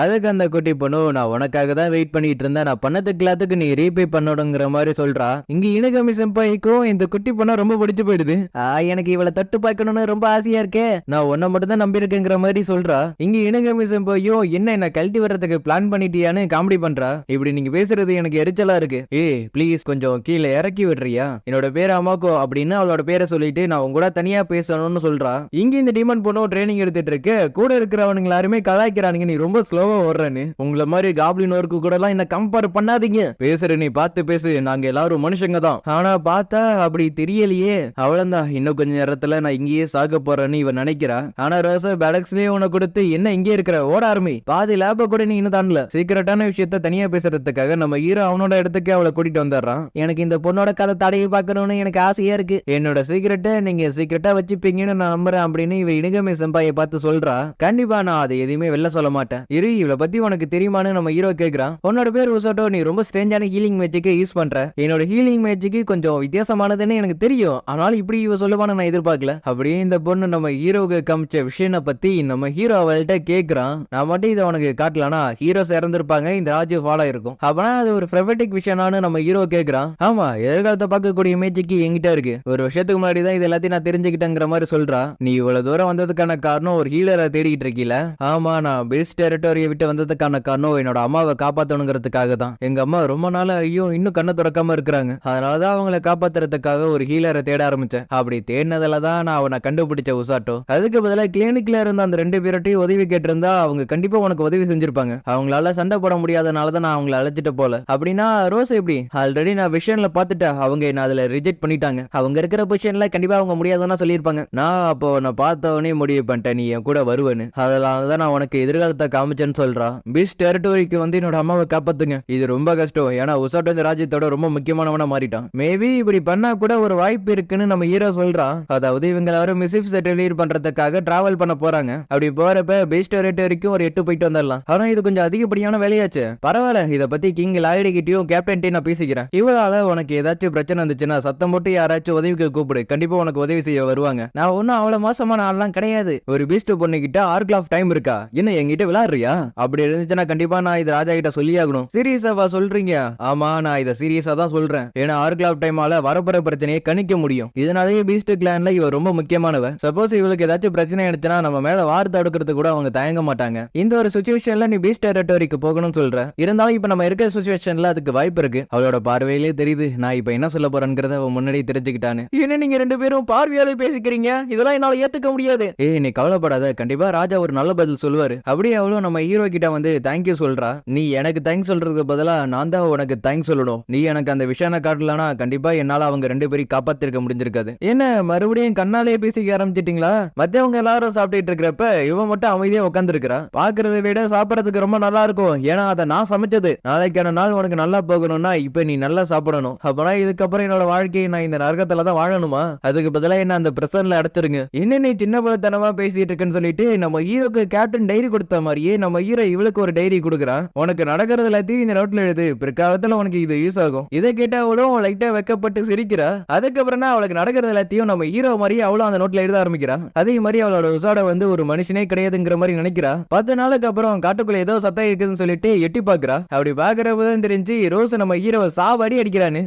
அதுக்கு அந்த குட்டி பொண்ணு நான் உனக்காக தான் வெயிட் பண்ணிட்டு இருந்தேன், நான் பண்ணதுக்கு எல்லாத்துக்கு நீ ரீபே பண்ணணுங்கிற மாதிரி சொல்றா. இங்க இனகமி செம்பாய்க்கும் இந்த குட்டி பொண்ணா ரொம்ப பிடிச்சு போயிடுது. எனக்கு இவளை தட்டு பார்க்கணும்னு ரொம்ப ஆசையா இருக்கே, நான் உன்னை மட்டும் தான் நம்பி இருக்கேங்கிற மாதிரி சொல்றா. இங்க இனகமி செம்பாயும் என்ன கழட்டி வர்றதுக்கு பிளான் பண்ணிட்டியான்னு காமெடி பண்றா. இப்படி நீங்க பேசுறது எனக்கு எரிச்சலா இருக்கு. ப்ளீஸ் கொஞ்சம் கீழே இறக்கி விடுறியா, என்னோட பேர் அமாக்கோ அப்படின்னு அவளோட பேரை சொல்லிட்டு நான் உங்க கூட தனியா பேசணும்னு சொல்றா. இங்க இந்த டீமன் பொண்ணு ட்ரைனிங் எடுத்துட்டு இருக்கு. கூட இருக்கிறவனுங்க எல்லாருமே கலாய்க்கிறானுங்க, நீ ரொம்ப ஸ்லோவா ஓடுறன்னு. உங்களை மாதிரி காப்ளின் ஒர்க்கு கூட எல்லாம் என்ன கம்பேர் பண்ணாதீங்க, பேசுற நீ பார்த்து பேசு, நாங்க எல்லாரும் மனுஷங்க தான். ஆனா பார்த்தா அப்படி தெரியலையே. அவளந்தான் இன்னும் கொஞ்ச நேரத்துல நான் இங்கேயே சாக போறேன்னு இவன் நினைக்கிறா. ஆனா ரோசா பேலக்ஸ்லயே உன கொடுத்து என்ன இங்கே இருக்கிற ஓட ஆரம்பி, பாதி லேப கூட நீ இன்னும் தாண்டல. சீக்கிரட்டான விஷயத்த தனியா பேசுறதுக்காக நம்ம ஹீரோ அவனோட இடத்துக்கு அவளை கூட்டிட்டு வந்துடுறான். எனக்கு இந்த பொண்ணோட கதை தடையை பார்க்கணும்னு எனக்கு ஆசையா இருக்கு, என்னோட சீக்கிரட்டை நீங்க சீக்கிரட்டா வச்சுப்பீங்கன்னு நான் நம்புறேன் அப்படின்னு இவ இனுகமே செம்பாயை பார்த்து சொல்றா. கண்டிப்பா நான் அதை எதுவுமே வெளில சொல்ல மாட்டேன். இவளை பத்தி உனக்கு தெரியுமான்னு நம்ம ஹீரோ கேக்குறான். உன்னோட பேர் உசாட்டோ, நீ ரொம்ப ஸ்ட்ரேஞ்சான ஹீலிங் மேஜிக்கு யூஸ் பண்ற. என்னோட ஹீலிங் மேஜிக்கு கொஞ்சம் வித்தியாசமானதுன்னு எனக்கு தெரியும், ஆனாலும் இப்படி இவ சொல்லுவான்னு நான் எதிர்பார்க்கல. அப்படியே இந்த பொண்ணு நம்ம ஹீரோவுக்கு காமிச்ச விஷயம் பத்தி நம்ம ஹீரோ அவள்கிட்ட கேக்குறான். நான் மட்டும் இதை உனக்கு காட்டலானா ஹீரோஸ் இறந்திருப்பாங்க, இந்த ராஜு ஃபாலோ இருக்கும், அப்பனா அது ஒரு ப்ரொபெட்டிக் விஷயம்னு நம்ம ஹீரோ கேக்குறான். ஆமா, எதிர்காலத்தை பார்க்கக்கூடிய மேஜிக்கு என்கிட்ட இருக்கு, ஒரு வருஷத்துக்கு முன்னாடி தான் இது எல்லாத்தையும் நான் தெரிஞ்சுக்கிட்டேங்கிற மாதிரி சொல்றா. நீ இவ்வளவு தூரம் வந்ததுக்கான காரணம் ஒரு ஹீலரை தேடிக்கிட்டு இருக்கீல. ஆமா, நான் பேஸ் டெரிட்டோரியை விட்டு வந்ததுக்கான காரணம் என்னோட அம்மாவை காப்பாத்தணுங்கிறதுக்காக தான். எங்க அம்மா ரொம்ப நாள் ஐயோ இன்னும் கண்ணை திறக்காம இருக்கிறாங்க, அதனாலதான் அவங்களை காப்பாத்துறதுக்காக ஒரு ஹீலரை தேட ஆரம்பிச்சேன். அப்படி தேடினதுல தான் நான் அவனை கண்டுபிடிச்ச உசாட்டோ. அதுக்கு பதிலாக கிளினிக்ல இருந்த அந்த 2 பேர்ட்டையும் உதவி கேட்டிருந்தா அவங்க கண்டிப்பா உனக்கு உதவி செஞ்சிருப்பாங்க. அவங்களால சண்டை போட முடியாதனாலதான் நான் அவங்களை அழைச்சிட்டு போல. அப்படின்னா ரோஸ் எப்படி, ஆல்ரெடி நான் விஷயம்ல பாத்துட்டேன், அவங்க என்ன அதுல ரிஜெக்ட் பண்ணிட்டாங்க. அவங்க இருக்கிற பொசிஷன்ல கண்டிப்பா அவங்க முடியாதுன்னா சொல்லியிருப்பாங்க. நான் அப்போ நான் பார்த்தவனே முடிவு பண்ணிட்டேன் நீ என் கூட வருவேன்னு, அதனாலதான் நான் உனக்கு எதிர்காலத்தை காமிச்சேன்னு சொல்றான். பீச் டெரிட்டோரிக்கு வந்து என்னோட அம்மாவை காப்பாத்துங்க, இது ரொம்ப கஷ்டம், ஏன்னா உசாட்டோ இந்த ராஜ்யத்தோட ரொம்ப முக்கியமானவனா மாறிட்டான். மேபி இப்படி பண்ணா கூட ஒரு வாய்ப்பு இருக்குன்னு நம்ம ஹீரோ சொல்றான். அதாவது இவங்க எல்லாரும் மிசிப் செட்டில் பண்றதுக்காக டிராவல் பண்ண போறாங்க. அப்படி போறப்ப பீச் டெரிட்டோரிக்கும் ஒரு 8 போயிட்டு வந்துடலாம். ஆனா இது கொஞ்சம் அதிகப்படியான வேலையாச்சு. பரவாயில்ல, இதை பத்தி கிங் லாய்டு கிட்டயும் கேப்டன் நான் பேசிக்கிறேன். இவளால உனக்கு ஏதாச்சும் பிரச்சனை இருந்துச்சுன்னா சத்தம் போட்டு யாராச்சும் உதவிக்கு கூப்பிடு, கண்டிப்பா உனக்கு உதவி செய்ய வருவாங்க. நான் ஒன்னும் அவ்வளவு மோசமான ஆள்லாம் கிடையாது. ஒரு பீஸ்ட் பொண்ணுகிட்ட ஆர்க் ஆஃப் டைம் இருக்கா, என்ன என்கிட்ட விளையாடுறியா? அப்படி இருந்துச்சுன்னா கண்டிப்பா நான் இது ராஜா கிட்ட சொல்லி ஆகணும். சீரியஸாவா சொல்றீங்க? ஆமா, நான் இதை சீரியஸா தான் சொல்றேன். ஏன்னா ஆர்க் ஆஃப் டைமால வரப்போற பிரச்சனையை கணிக்க முடியும். இதனாலேயே பீஸ்ட் கிளான்ல இவ ரொம்ப முக்கியமானவ. சப்போஸ் இவளுக்கு ஏதாச்சும் பிரச்சனை எடுத்துனா நம்ம மேல வார் தடுக்கிறது கூட அவங்க தயங்க மாட்டாங்க. இந்த ஒரு சிச்சுவேஷன்ல நீ பீஸ்ட் டெரிட்டோரிக்கு போகணும்னு சொல்ற. இருந்தாலும் இப்ப நம்ம இருக்கிற சிச்சுவேஷன்ல அதுக்கு வாய்ப்பு இருக்கு. அவளோட பார்வையிலே தெரியுது நான் இப்ப என்ன சொல்ல போறேங்கிறத அவன் முன்னாடி தெரிஞ்சுக்கிட்டானு. என்ன நீங்க 2 பேரும் பார்வையாலே பேசிக்கிறீங்க, இதெல்லாம் என்னால ஏத்துக்க முடியாது. நீ கவலைப்படாத, கண்டிப்பா ராஜா ஒரு நல்ல பதில் சொல்லுவாரு. அப்படியே அவளும் நம்ம ஹீரோ கிட்ட வந்து தேங்க்யூ சொல்றா. நீ எனக்கு தேங்க்ஸ் சொல்றதுக்கு பதிலா நான் தான் உனக்கு தேங்க்ஸ் சொல்லணும். நீ எனக்கு அந்த விஷயம் காட்டலனா கண்டிப்பா என்னால அவங்க 2 பேரையும் காப்பாத்திருக்க முடிஞ்சிருக்காது. என்ன மறுபடியும் கண்ணாலே பேசிக்க ஆரம்பிச்சிட்டீங்களா? மத்தவங்க எல்லாரும் சாப்பிட்டுட்டு இருக்கிறப்ப இவன் மட்டும் அமைதியா உட்கார்ந்து இருக்கிறா. பாக்குறத விட சாப்பிடறதுக்கு ரொம்ப நல்லா இருக்கும், ஏன்னா அதை நான் சமைச்சது. நாளைக்கான நாள் உனக்கு நல்லா போகணும்னா இப்ப நீ நல்லா சாப்பிடணும். அப்பனா இதுக்கப்புறம் என்னோட வாழ்க்கையை நான் இந்த நரகத்துல தான் வாழணுமா? அதுக்கு பதிலா என்ன அந்த பிரசன்ல அடைச்சிருங்க. என்ன நீ சின்ன பலத்தனமா பேசிட்டு இருக்குன்னு சொல்லிட்டு நம்ம ஹீரோக்கு கேப்டன் டைரி கொடுத்த மாதிரியே நம்ம ஹீரோ இவளுக்கு ஒரு டைரி கொடுக்குறான். உனக்கு நடக்கிறது எல்லாத்தையும் இந்த நோட்ல எழுது, பிற்காலத்துல உனக்கு இது யூஸ் ஆகும். இதை கேட்ட அவளும் லைட்டா வெக்கப்பட்டு சிரிக்கிறா. அதுக்கப்புறம் அவளுக்கு நடக்கிறது எல்லாத்தையும் நம்ம ஹீரோ மாதிரி அவளும் அந்த நோட்ல எழுத ஆரம்பிக்கிறா. அதே மாதிரி அவளோட உசாட வந்து ஒரு மனுஷனே கிடையாதுங்கிற மாதிரி நினைக்கிறா. 10 நாளுக்கு அப்புறம் காட்டுக்குள்ள ஏதோ சத்தம் இருக்குதுன்னு சொல்லிட்டு எட்டி பாக்குறா. அப்படி பாக்குறப்பதான் தெரிஞ்சு ரோஸ் நம்ம ஹீரோவை சாவடி அடிக்கிறான்னு.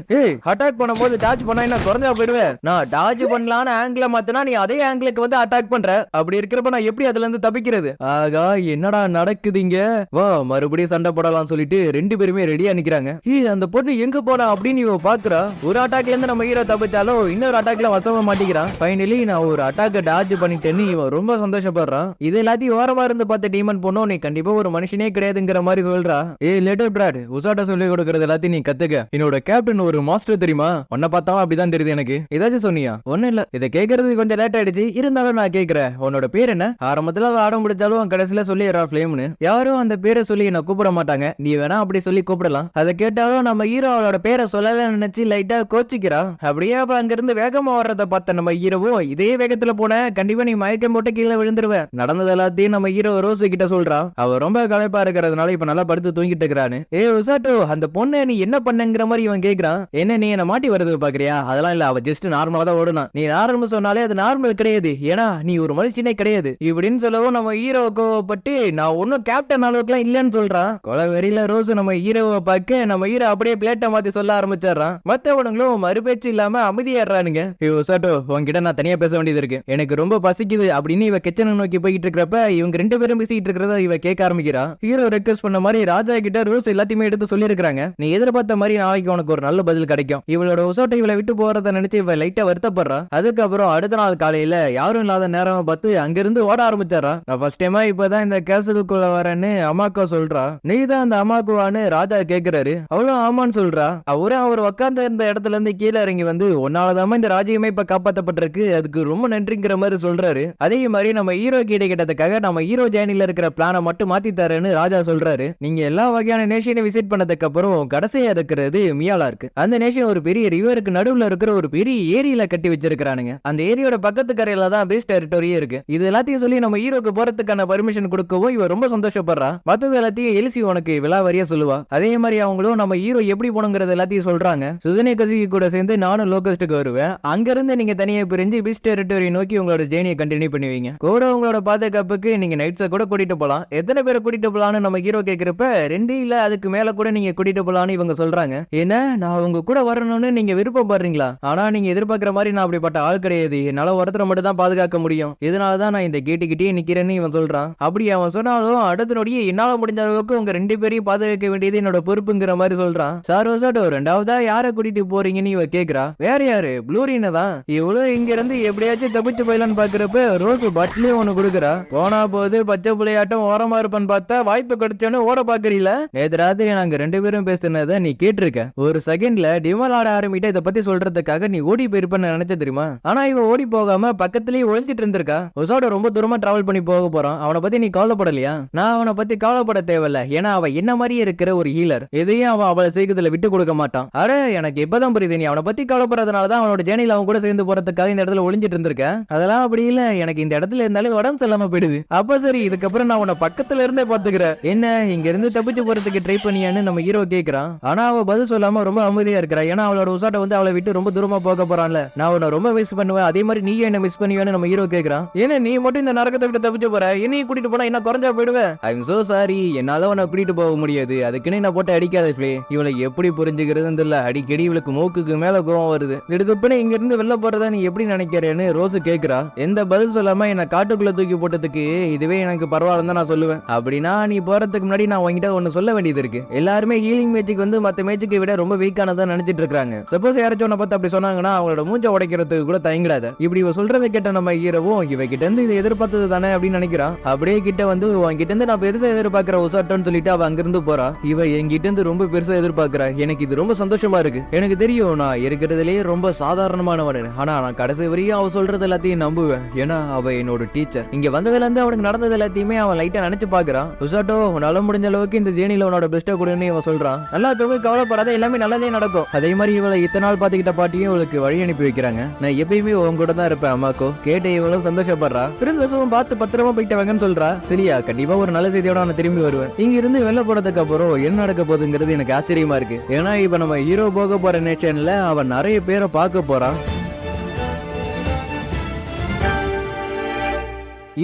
அட்டாக் பண்ணும்போது டாச் பண்ணா என்ன குறைஞ்சா போயிடுவேன், நான் டாச் பண்ணலான்னு ஆங்கில மாத்தினா நீ அதே ஆங்கிலுக்கு வந்து அட்டாக் பண்ற. அப்படி இருக்கிறப்ப நான் எப்படி அதுல இருந்து தப்பிக்கிறது? ஆகா என்னடா நடக்குதுங்க, வா மறுபடியும் சண்டை போடலாம் சொல்லிட்டு 2 பேருமே ரெடியா நிக்கிறாங்க. அந்த பொண்ணு எங்க போனா அப்படின்னு இவ பாக்குறா. ஒரு அட்டாக்ல இருந்து நம்ம ஹீரோ தப்பிச்சாலும் இன்னொரு அட்டாக்ல வசமா மாட்டிக்கிறான். ஃபைனலி நான் ஒரு அட்டாக் டாஜ் பண்ணிட்டேன்னு இவன் ரொம்ப சந்தோஷப்படுறான். இது எல்லாத்தையும் ஓரமா இருந்து பார்த்த டீமன் பொண்ணும் நீ கண்டிப்பா ஒரு மனுஷனே கிடையாதுங்கிற மாதிரி சொல்றா. லிட்டில் பிராட், உசாட்ட சொல்லி கொடுக்கறது எல்லாத்தையும் நீ கத்துக்க. என்னோட கேப்டன் ஒரு மாஸ்டர் தெரியுமா? உன்னை பார்த்தாலும் அப்படிதான் தெரியுது எனக்கு. ஏதாச்சும் சொன்னியா? ஒண்ணு இல்ல, இதை கேட்கறது கொஞ்சம் லேட் ஆயிடுச்சு, இருந்தாலும் நான் கேட்கிறேன். உன்னோட பேர் என்ன? ஆரம்பத்துல ஆடம் பிடிச்சாலும் கடைசியில சொல்லிடுறா ஃபிளேம்னு. யாரும் அந்த பேரை சொல்லி என்ன கூப்பிட மாட்டாங்க, நீ வேணா அப்படி சொல்லி கூப்பிடலாம். அதை கேட்டாலும் நம்ம ஹீரோ அவளோட பேரை சொல்லல நினைச்சு லைட்டா கோச்சிக்கிறா. அப்படியே அப்ப அங்கிருந்து வேகமா வர்றத பார்த்த நம்ம ஹீரோவும் இதே வேகத்துல போன கண்டிப்பா நீ மயக்கம் போட்டு கீழே விழுந்துருவ. நடந்தது எல்லாத்தையும் நம்ம ஹீரோ ரோஸ் கிட்ட சொல்றா. அவ ரொம்ப களைப்பா இருக்கிறதுனால இப்ப நல்லா படுத்து தூங்கிட்டு இருக்கிறான்னு. உசாட்டோ, அந்த பொண்ணு நீ என்ன பண்ணங்கிற மாதிரி இவன் கேக்குறான். என்ன நீ என்ன மாட்டி வருது பாக்குறியா? அதெல்லாம் இல்ல, அவ ஜஸ்ட் நார்மலா தான் ஓடுனா. நீ நார்மல் சொன்னாலே அது நார்மல் கிடையாது, ஏன்னா நீ ஒரு மனுஷனே கிடையாது இப்படின்னு சொல்லவும் நம்ம ஹீரோ கோவப்பட்டு நான் ஒன்னும் கேப்டன் அளவுக்குலாம் இல்லன்னு சொல்றான். கொலை வெறியில ரோஸ் நம்ம ஹீரோவை பார்க்க நம்ம ஹீரோ அப்படியே பிளேட்டை மாத்தி சொல்ல ஆரம்பிச்சிடறான். மத்தவனுங்களும் மறுபேச்சு இல்லாம அமைதியாடுறானுங்க. உசாட்டோ உன்கிட்ட நான் தனியா பேச வேண்டியது இருக்கு, எனக்கு ரொம்ப பசிக்குது அப்படின்னு இவ கிச்சனை நோக்கி போயிட்டு இருக்கிறப்ப இவங்க 2 பேரும் பேசிட்டு இருக்கிறத இவ கேட்க ஆரம்பிக்கிறா. ஹீரோ ரெக்வெஸ்ட் பண்ண மாதிரி ராஜா கிட்ட ரோஸ் எல்லாத்தையுமே எடுத்து சொல்லி இருக்காங்க. நீ எதிர்பார்த்த மாதிரி நாளைக்கு உனக்கு ஒரு நல்ல பதில் கிடைக்கும். இவளோட உசாட்டை இவளை விட்டு போறத நினைச்சு இவ லைட்டா வருத்தப்படுறா. அதுக்கப்புறம் அடுத்த நாள் காலையில யாரும் இல்லாத நேரம் பார்த்து அங்கிருந்து ஓட ஆரம்பிச்சாரா. நான் ஃபர்ஸ்ட் டைமா இப்பதான் இந்த கேசலுக்குள்ள வரேன்னு அம்மாக்கா சொல்றா. நீ தான் அந்த அம்மாக்குவான்னு ராஜா கேக்குறாரு. அவளும் ஆமான்னு சொல்றா. அவரும் அவர் உட்கார்ந்த இருந்த இடத்துல இருந்து கீழே இறங்கி வந்து உன்னாலதாம இந்த ராஜ்யமே இப்ப காப்பாத்தப்பட்டிருக்கு, அதுக்கு ரொம்ப நன்றிங்கிற மாதிரி சொல்றாரு. அதே மாதிரி நம்ம ஹீரோ கிட்ட கிட்டதுக்காக நம்ம ஹீரோ ஜேர்னில இருக்கிற பிளானை மட்டும் மாத்தி தரேன்னு ராஜா சொல்றாரு. நீங்க எல்லா வகையான நேஷனை விசிட் பண்ணதுக்கு அப்புறம் கடைசியா இருக்கிறது மியாலா இருக்கு. அந்த நேஷன் ஒரு பெரிய ரிவருக்கு நடுவுல இருக்கிற ஒரு பெரிய ஏரியில கட்டி வச்சிருக்கானுங்க. அந்த ஏரியோட பக்கத்து கரையில தான் பேஸ் டெரிட்டரியே இருக்கு. இது எல்லாத்தையும் சொல்லி நம்ம ஹீரோக்கு போறதுக்கான பர்மிஷன் கொடுக்கவும் இவ ரொம்ப சந்தோஷப்படுறா. மத்தது எல்லாத்தையும் எலிசி உனக்கு விலாவரியா சொல்லுவா. அதே மாதிரி அவங்களும் நம்ம ஹீரோ எப்படி போனுங்கிறது எல்லாத்தையும் சொல்றாங்க. சுதனே கசிக்கு கூட சேர்ந்து நானும் லோகஸ்டுக்கு வருவேன். அங்க இருந்து நீங்க தனியா பிரிஞ்சு பீஸ் டெரிட்டரி நோக்கி உங்களோட ஜேர்னியை கண்டினியூ பண்ணுவீங்க. கூட உங்களோட பாதுகாப்புக்கு நீங்க நைட்ஸை கூட கூட்டிட்டு போலாம். எத்தனை பேரை கூட்டிட்டு போலான்னு நம்ம ஹீரோ கேக்குறப்ப 2 இல்ல அதுக்கு மேல கூட நீங்க கூட்டிட்டு போலான்னு இவங்க சொல்றாங்க. என்ன நான் உங்க கூட வரணும்னு நீங்க விருப்பப்படுறீங்களா? ஆனா நீங்க எதிர்பார்க்கிற மாதிரி நான் அப்படிப்பட்ட ஆள் கிடையாது. என்னால ஒருத்தரை மட்டும் தான் பாதுகாக்க முடியும். இதனாலதான் நான் இந்த கேட்டுக்கிட்டே நிக்கிறேன்னு இவன் சொல்றான். அப்படி அவன் சொன்னாலும் அடுத்த நொடியே என்னால முடிஞ்ச அளவுக்கு உங்க 2 பேரையும் பாதுகாக்க வேண்டியது என்னோட பொறுப்புங்கிற மாதிரி சொல்றான். சாரோசாட்டோ ரெண்டாவதா யாரை கூட்டிட்டு போறீங்கன்னு இவ கேக்குறா. வேற யாரு? ப்ளூரின தான். இவ்வளவு இங்க இருந்து எப்படியாச்சும் தப்பிச்சு போயிடலான்னு பாக்குறப்ப ரோஸ் பட்லயும் ஒண்ணு கொடுக்குறா. போனா போது பச்சை பிள்ளையாட்டம் ஓரமா இருப்பான்னு பார்த்தா வாய்ப்பு கிடைச்சோன்னு ஓட பாக்குறீல. நேற்று ராத்திரி நாங்க 2 பேரும் பேசினதை நீ கேட்டிருக்க. ஒரு செகண்ட்ல டிமல் ஆட ஆரம்பிட்ட இதை பத்தி சொல்றதுக்காக நீ ஓடி போயிருப்பன்னு நினைச்ச தெரியுமா? ஆனா இவ ஓடி போகாம பக்கத்துலயே ஒழிஞ்சிட்டு இருந்திருக்கா. உசாட ரொம்ப தூரமா டிராவல் பண்ணி போக போறான். அவனை பத்தி நீ கவலைப்படலையா? நான் அவனை பத்தி கவலைப்பட தேவையில்ல. ஏன்னா அவ என்ன மாதிரியே இருக்கிற ஒரு ஹீலர். எதையும் அவன் அவளை சீக்கிரத்துல விட்டு கொடுக்க மாட்டான். அட எனக்கு இப்பதான் புரியுது. நீ அவனை பத்தி கவலைப்படுறதுனாலதான் அவனோட ஜேர்னில அவன் கூட சேர்ந்து போறதுக்காக இந்த இடத்துல ஒளிஞ்சிட்டு இருந்திருக்க. அதெல்லாம் அப்படி இல்ல. எனக்கு இந்த இடத்துல இருந்தாலும் உடம்பு செல்லாம போயிடுது. அப்ப சரி, இதுக்கப்புறம் நான் உன்னை பக்கத்துல இருந்தே பாத்துக்கிறேன். என்ன இங்க இருந்து தப்பிச்சு போறதுக்கு ட்ரை பண்ணியான்னு நம்ம ஹீரோ கேக்குறான். ஆனா அவ பதில் சொல்லாம ரொம்ப அமைதியா இருக்கிறா. ஏன்னா அவளோட உசாட்ட வந்து அவளை விட்டு ரொம்ப தூரமா போக போறான்ல. நான் உன்னை ரொம்ப மிஸ் பண்ணுவேன், அதே மாதிரி நீயும் என்ன மிஸ் பண்ணுவேன்னு நம்ம ஹீரோ கேக்குறான். ஏன்னா நீ மட்டும் இந்த நரகத்தை விட்டு தப்பிச்சு போற, என்னையும் கூட்டிட்டு போனா என்ன குறைஞ்சா போயிடுவேன். ஐ எம் சோ சாரி, என்னால உன்னை கூட்டிட்டு போக முடியாது. அதுக்குன்னு நான் போட்டு அடிக்காத பிளே. இவளை எப்படி புரிஞ்சுக்கிறதுன்னு தெரியல. அடிக்கடி இவளுக்கு மூக்குக்கு மேல கோவம் வருது. திடுதுப்புன்னு இங்க இருந்து வெளில போறதா நீ எப்படி நினைக்கிறேன்னு ரோஸ் கேக்குறா. எந்த பதில் சொல்லாம என்ன காட்டுக்குள்ள தூக்கி போட்டதுக்கு இதுவே எனக்கு பரவாயில்ல தான் நான் சொல்லுவேன். அப்படின்னா நீ போறதுக்கு முன்னாடி நான் உங்ககிட்ட ஒன்னு சொல்ல வேண்டியது இருக்கு. எல்லாருமே ஹீலிங் மேஜிக் வந்து மத்த மேஜிக்கை விட ரொம்ப வீக்கானதா நினைச்சிட்டு இருக்காங்க. சப்போஸ் யாராச்சும் உன்னை பார்த்து அப்படி சொன்னாங்கன்னா அவங்களோட மூஞ்ச உடைக்கிறதுக்கு கூட தயங்கிறாத. இப்படி இவ சொல்றதை கேட்ட நம்ம ஹீரோவும் இவ கிட்ட இருந்து இதை எதிர்பார்த்தது தானே அப்படின்னு நினைக்கிறான். அப்படியே கிட்ட வந்து உன்கிட்ட இருந்து நான் பெருசா எதிர்பார்க்கிற உசாட்டோன்னு சொல்லிட்டு அவ அங்கிருந்து போறா. இவ என்கிட்ட இருந்து ரொம்ப பெருசா எதிர்பார்க்கிறா. எனக்கு இது ரொம்ப சந்தோஷமா இருக்கு. எனக்கு தெரியும் நான் இருக்கிறதுலயே ரொம்ப சாதாரணமானவன். ஆனா நான் கடைசி வரையும் அவ சொல்றது எல்லாத்தையும் நம்புவேன். ஏன்னா அவ என்னோட டீச்சர். இங்க வந்ததுல இருந்து அவனுக்கு நடந்தது எல்லாத்தையுமே அவன் லைட்டா நினைச்சு பாக்குறான். உசாட்டோ உன்னால முடிஞ்ச அளவுக்கு இந்த ஜேர்னில உன்னோட பெஸ்ட்டா கொடுன்னு இவன் சொல்றான். நல்லா திரும்ப கவலைப்படாத, எல்லாமே நல்லதே நடக்கும். அதே மாதிரி இவளை இத்தனை நாள் பாத்துக்கிட்ட பாட்டியும் இவளுக்கு வழி அனுப்பி வைக்கிறாங்க. நான் எப்பயுமே உன் கூட தான் இருப்பேன் அம்மாக்கோ. கேட்ட இவளும் சந்தோஷப்படுறா. திருந்தசும் பார்த்து பத்திரமா போயிட்டு வாங்கன்னு சொல்றா. சரியா, கண்டிப்பா ஒரு நல்ல செய்தியோட நான் திரும்பி வருவேன். இங்க இருந்து வெளில போறதுக்கு அப்புறம் என்ன நடக்க போகுதுங்கிறது எனக்கு ஆச்சரியமா இருக்கு. ஏன்னா இப்ப நம்ம ஹீரோ போக போற நேஷன்ல அவன் நிறைய பேரை பார்க்க போறான்.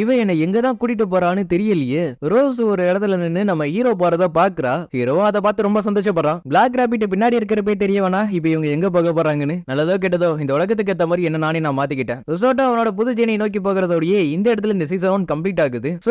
இவன் என்ன எங்க தான் கூட்டிட்டு போறான்னு தெரியலையே. ரோஸ் ஒரு இடத்துல நின்னு நம்ம ஹீரோ போறத பாக்குறா. ஹீரோ அதை பார்த்து ரொம்ப சந்தோஷப்படுறான். பிளாக் ராபிட் பின்னாடி இருக்கிறப்பே தெரியவனா இப்ப இவங்க எங்க போக போறாங்கன்னு. நல்லதோ கெட்டதோ இந்த உலகத்துக்கு ஏத்த மாதிரி என்ன நானே நான் மாத்திக்கிட்டேன். ரிசோர்ட்டா அவனோட புது ஜேர்னியை நோக்கி போகிறதோடயே இந்த இடத்துல இந்த சீசன் 1 கம்ப்ளீட் ஆகுது. சோ